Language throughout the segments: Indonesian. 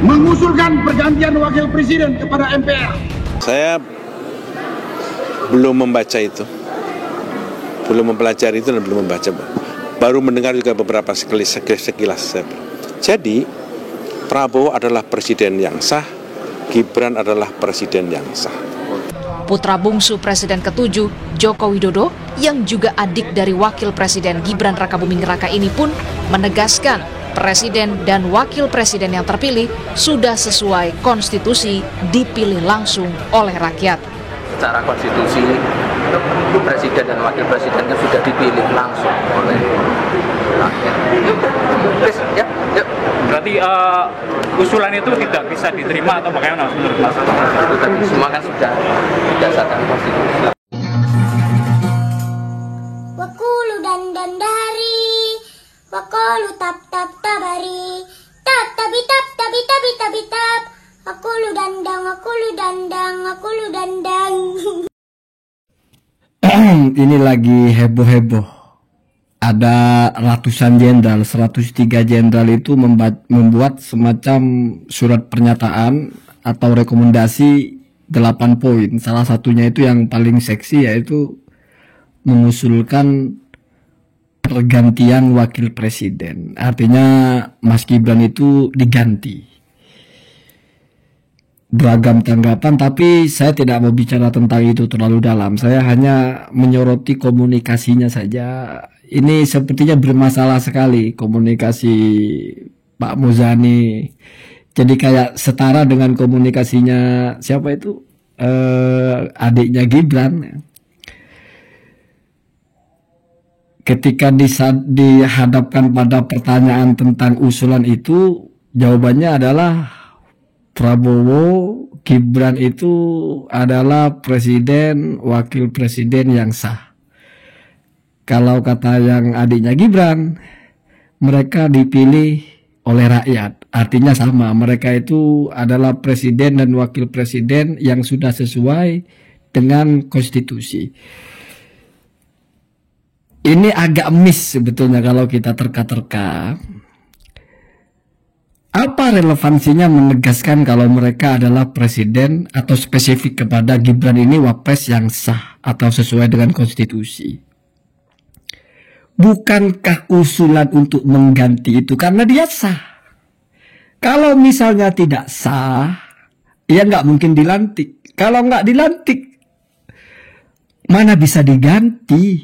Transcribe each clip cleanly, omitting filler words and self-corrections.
mengusulkan pergantian wakil presiden kepada MPR. Saya belum membaca itu, belum mempelajari itu dan belum membaca. Baru mendengar juga beberapa sekilas. Jadi Prabowo adalah presiden yang sah, Gibran adalah presiden yang sah. Putra bungsu Presiden ke-7, Joko Widodo, yang juga adik dari Wakil Presiden Gibran Rakabuming Raka ini pun menegaskan Presiden dan Wakil Presiden yang terpilih sudah sesuai konstitusi dipilih langsung oleh rakyat. Secara konstitusi, Presiden dan Wakil Presiden kan sudah dipilih langsung oleh rakyat. Yuk. Berarti usulan itu tidak bisa diterima atau bagaimana menurut Mas? Itu tadi semua kan sudah berdasarkan konstitusi. Wakulu dandan dari, wakulu tap tabari, tap tabi tap. Aku lu dandang. Ini lagi heboh-heboh. Ada ratusan jenderal, 103 jenderal itu membuat semacam surat pernyataan atau rekomendasi 8 poin. Salah satunya itu yang paling seksi, yaitu mengusulkan pergantian wakil presiden. Artinya Mas Gibran itu diganti. Beragam tanggapan, tapi saya tidak mau bicara tentang itu terlalu dalam. Saya hanya menyoroti komunikasinya saja. Ini sepertinya bermasalah sekali komunikasi Pak Muzani. Jadi kayak setara dengan komunikasinya siapa itu? Adiknya Gibran. Ketika dihadapkan pada pertanyaan tentang usulan itu, jawabannya adalah Prabowo, Gibran itu adalah presiden, wakil presiden yang sah. Kalau kata yang adiknya Gibran, mereka dipilih oleh rakyat. Artinya sama, mereka itu adalah presiden dan wakil presiden yang sudah sesuai dengan konstitusi. Ini agak miss sebetulnya kalau kita terka-terka. Apa relevansinya menegaskan kalau mereka adalah presiden atau spesifik kepada Gibran ini wapres yang sah atau sesuai dengan konstitusi? Bukankah usulan untuk mengganti itu karena dia sah? Kalau misalnya tidak sah, ya nggak mungkin dilantik. Kalau nggak dilantik, mana bisa diganti?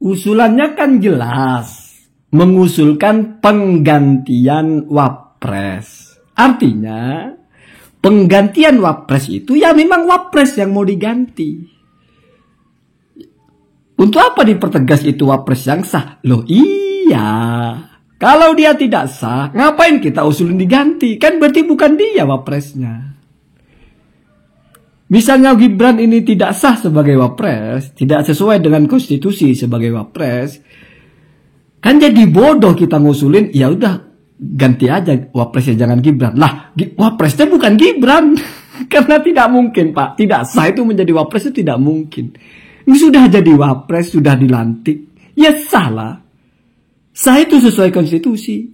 Usulannya kan jelas. Mengusulkan penggantian wapres. Artinya penggantian wapres itu ya memang wapres yang mau diganti. Untuk apa dipertegas itu wapres yang sah? Loh iya. Kalau dia tidak sah, ngapain kita usulin diganti? Kan berarti bukan dia wapresnya. Misalnya Gibran ini tidak sah sebagai wapres, tidak sesuai dengan konstitusi sebagai wapres, kan jadi bodoh kita ngusulin, ya udah ganti aja wapresnya, jangan Gibran. Lah, wapresnya bukan Gibran. Karena tidak mungkin, Pak. Tidak sah itu menjadi wapres itu tidak mungkin. Ini sudah jadi wapres, sudah dilantik. Ya sah lah. Sah itu sesuai konstitusi.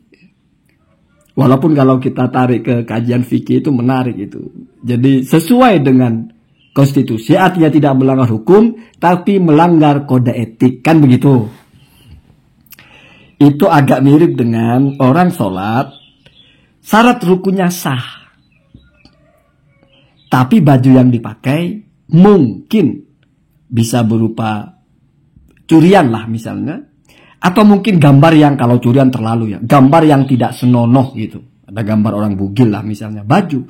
Walaupun kalau kita tarik ke kajian fikih itu menarik itu. Jadi sesuai dengan konstitusi artinya tidak melanggar hukum, tapi melanggar kode etik. Kan begitu. Itu agak mirip dengan orang sholat, syarat rukunnya sah. Tapi baju yang dipakai mungkin bisa berupa curian lah misalnya. Atau mungkin gambar yang kalau curian terlalu ya, gambar yang tidak senonoh gitu. Ada gambar orang bugil lah misalnya, baju.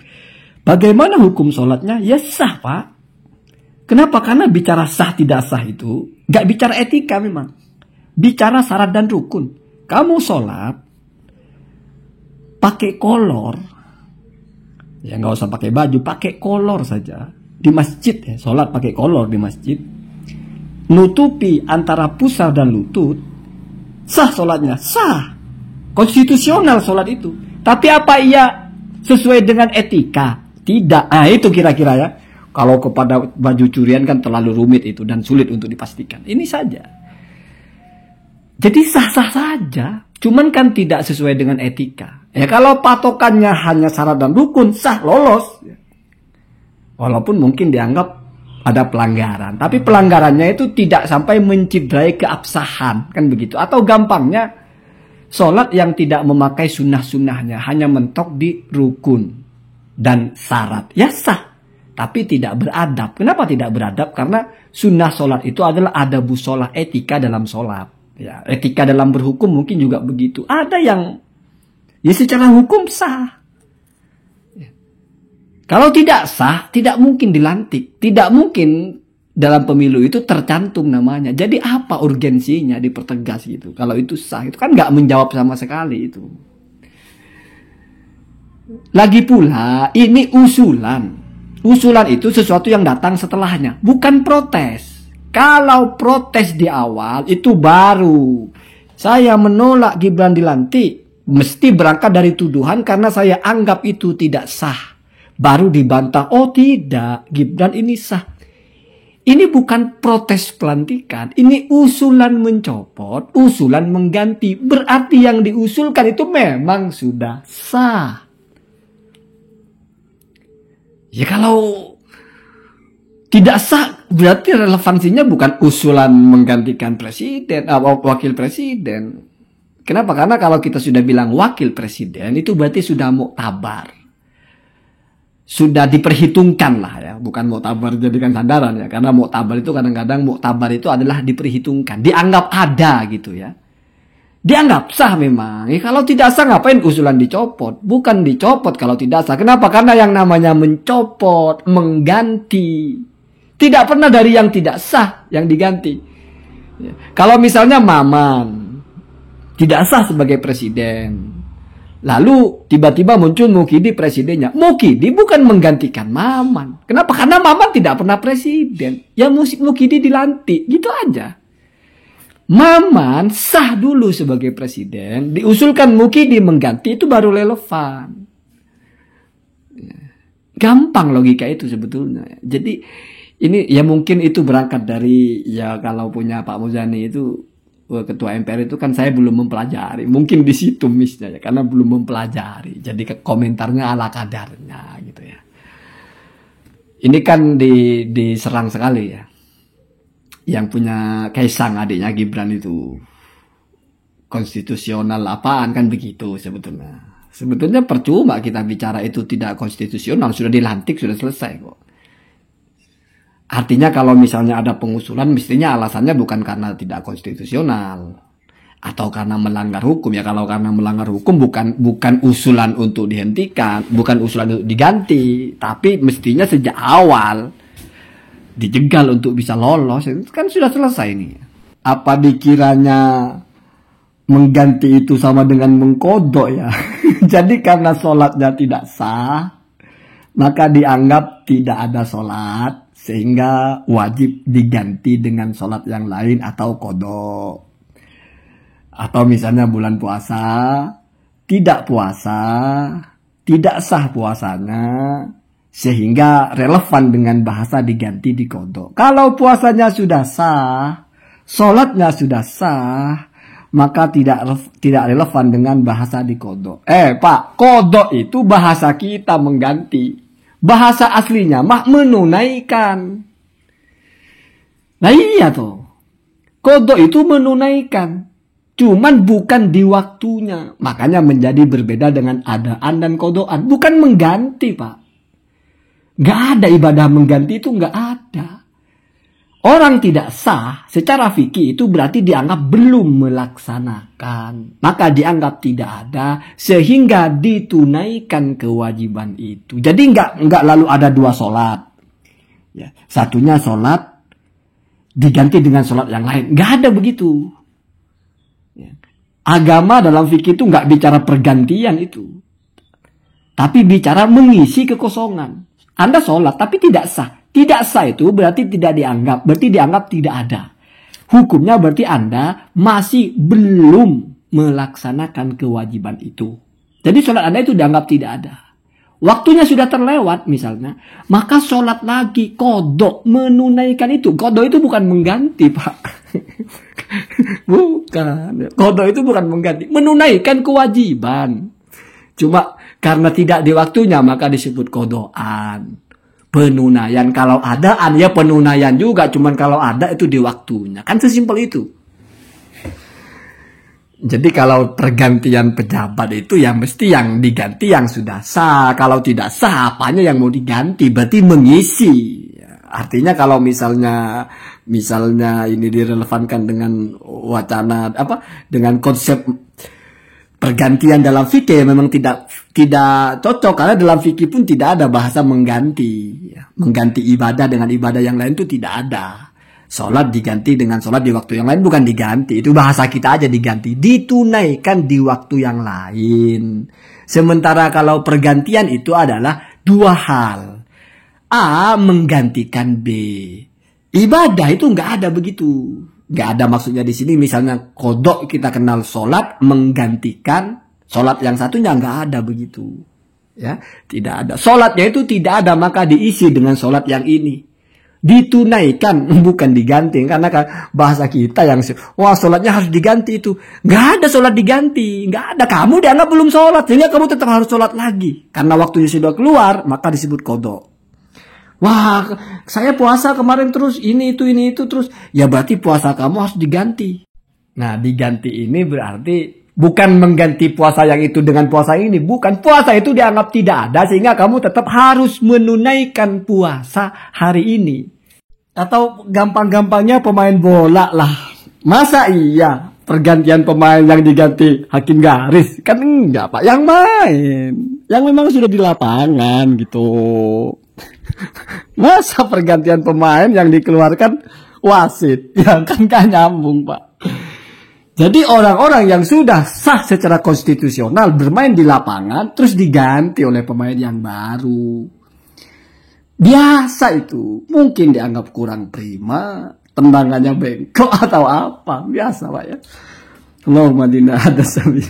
Bagaimana hukum sholatnya? Ya sah, Pak. Kenapa? Karena bicara sah tidak sah itu, gak bicara etika memang. Bicara syarat dan rukun. Kamu sholat pakai kolor, ya nggak usah pakai baju, pakai kolor saja di masjid ya, sholat pakai kolor di masjid, nutupi antara pusar dan lutut, sah sholatnya, sah, konstitusional sholat itu. Tapi apa ia sesuai dengan etika? Tidak. Nah itu kira-kira ya. Kalau kepada baju curian kan terlalu rumit itu dan sulit untuk dipastikan. Ini saja. Jadi sah-sah saja, cuman kan tidak sesuai dengan etika. Ya kalau patokannya hanya syarat dan rukun, sah, lolos. Walaupun mungkin dianggap ada pelanggaran, tapi pelanggarannya itu tidak sampai mencederai keabsahan, kan begitu. Atau gampangnya, sholat yang tidak memakai sunnah-sunnahnya, hanya mentok di rukun dan syarat, ya sah, tapi tidak beradab. Kenapa tidak beradab? Karena sunnah sholat itu adalah adabu sholat, etika dalam sholat. Ya, etika dalam berhukum mungkin juga begitu. Ada yang ya secara hukum sah. Ya. Kalau tidak sah, tidak mungkin dilantik. Tidak mungkin dalam pemilu itu tercantum namanya. Jadi apa urgensinya dipertegas gitu? Kalau itu sah, itu kan nggak menjawab sama sekali itu. Lagi pula, ini usulan. Usulan itu sesuatu yang datang setelahnya, bukan protes. Kalau protes di awal, itu baru saya menolak Gibran dilantik. Mesti berangkat dari tuduhan karena saya anggap itu tidak sah. Baru dibantah, oh tidak, Gibran ini sah. Ini bukan protes pelantikan, ini usulan mencopot, usulan mengganti. Berarti yang diusulkan itu memang sudah sah. Ya kalau tidak sah, berarti relevansinya bukan usulan menggantikan presiden, wakil presiden. Kenapa? Karena kalau kita sudah bilang wakil presiden, itu berarti sudah muktabar. Sudah diperhitungkan lah ya. Bukan muktabar jadikan sandaran ya. Karena muktabar itu kadang-kadang muktabar itu adalah diperhitungkan. Dianggap ada gitu ya. Dianggap sah memang. Ya, kalau tidak sah ngapain usulan dicopot? Bukan dicopot kalau tidak sah. Kenapa? Karena yang namanya mencopot, mengganti, tidak pernah dari yang tidak sah yang diganti. Ya. Kalau misalnya Maman tidak sah sebagai presiden, lalu tiba-tiba muncul Mukidi presidennya. Mukidi bukan menggantikan Maman. Kenapa? Karena Maman tidak pernah presiden. Ya Mukidi dilantik, gitu aja. Maman sah dulu sebagai presiden, diusulkan Mukidi mengganti, itu baru relevan. Gampang logika itu sebetulnya. Jadi ini ya mungkin itu berangkat dari ya kalau punya Pak Muzani itu ketua MPR itu kan saya belum mempelajari. Mungkin di situ misnya ya, karena belum mempelajari. Jadi komentarnya ala kadarnya gitu ya. Ini kan diserang sekali ya. Yang punya Kaisang adiknya Gibran itu konstitusional apaan kan begitu sebetulnya. Sebetulnya percuma kita bicara itu tidak konstitusional, sudah dilantik, sudah selesai kok. Artinya kalau misalnya ada pengusulan, mestinya alasannya bukan karena tidak konstitusional atau karena melanggar hukum ya. Kalau karena melanggar hukum bukan usulan untuk dihentikan, bukan usulan untuk diganti, tapi mestinya sejak awal dijegal untuk bisa lolos. Itu kan sudah selesai ini. Apa dikiranya mengganti itu sama dengan mengkodok ya? Jadi karena sholatnya tidak sah, maka dianggap tidak ada sholat, sehingga wajib diganti dengan sholat yang lain atau kodok. Atau misalnya bulan puasa, tidak puasa, tidak sah puasanya, sehingga relevan dengan bahasa diganti di kodok. Kalau puasanya sudah sah, sholatnya sudah sah, maka tidak relevan dengan bahasa di kodok. Pak, kodok itu bahasa kita mengganti. Bahasa aslinya mah menunaikan. Nah iya tuh. Kodok itu menunaikan. Cuman bukan di waktunya. Makanya menjadi berbeda dengan adaan dan kodokan. Bukan mengganti Pak. Gak ada ibadah mengganti itu gak ada. Orang tidak sah secara fikih itu berarti dianggap belum melaksanakan. Maka dianggap tidak ada sehingga ditunaikan kewajiban itu. Jadi enggak lalu ada dua sholat. Ya, satunya sholat diganti dengan sholat yang lain. Enggak ada begitu. Ya. Agama dalam fikih itu enggak bicara pergantian itu. Tapi bicara mengisi kekosongan. Anda sholat tapi tidak sah. Tidak sah itu berarti tidak dianggap. Berarti dianggap tidak ada. Hukumnya berarti Anda masih belum melaksanakan kewajiban itu. Jadi sholat Anda itu dianggap tidak ada. Waktunya sudah terlewat misalnya. Maka sholat lagi. Kodok menunaikan itu. Kodok itu bukan mengganti Pak. Bukan. Kodok itu bukan mengganti. Menunaikan kewajiban. Cuma karena tidak di waktunya maka disebut kodoan. Penunaian, kalau adaan ya penunaian juga, cuman kalau ada itu di waktunya. Kan sesimpel itu. Jadi kalau pergantian pejabat itu ya mesti yang diganti yang sudah sah. Kalau tidak sah, apanya yang mau diganti? Berarti mengisi. Artinya kalau misalnya ini direlevankan dengan wacana dengan konsep pergantian dalam fikih memang tidak cocok, karena dalam fikih pun tidak ada bahasa mengganti ibadah dengan ibadah yang lain itu tidak ada. Sholat diganti dengan sholat di waktu yang lain bukan diganti, itu bahasa kita aja diganti, ditunaikan di waktu yang lain. Sementara kalau pergantian itu adalah dua hal. A menggantikan B. Ibadah itu nggak ada begitu. Nggak ada maksudnya di sini misalnya kodok kita kenal sholat menggantikan sholat yang satunya, nggak ada begitu. Ya, tidak ada. Sholatnya itu tidak ada maka diisi dengan sholat yang ini. Ditunaikan bukan diganti, karena kan bahasa kita yang wah sholatnya harus diganti itu. Nggak ada sholat diganti, nggak ada. Kamu dianggap belum sholat sehingga kamu tetap harus sholat lagi. Karena waktunya sudah keluar maka disebut kodok. Wah, saya puasa kemarin terus ini itu terus. Ya berarti puasa kamu harus diganti. Nah, diganti ini berarti bukan mengganti puasa yang itu dengan puasa ini. Bukan, puasa itu dianggap tidak ada sehingga kamu tetap harus menunaikan puasa hari ini. Atau gampang-gampangnya pemain bola lah. Masa iya pergantian pemain yang diganti hakim garis? Kan enggak, Pak. Yang main. Yang memang sudah di lapangan gitu. Masa pergantian pemain yang dikeluarkan wasit? Ya kan gak nyambung, Pak. Jadi orang-orang yang sudah sah secara konstitusional bermain di lapangan terus diganti oleh pemain yang baru. Biasa itu. Mungkin dianggap kurang prima, tendangannya bengkok atau apa. Biasa, Pak ya. Allahumma dina ada sabi.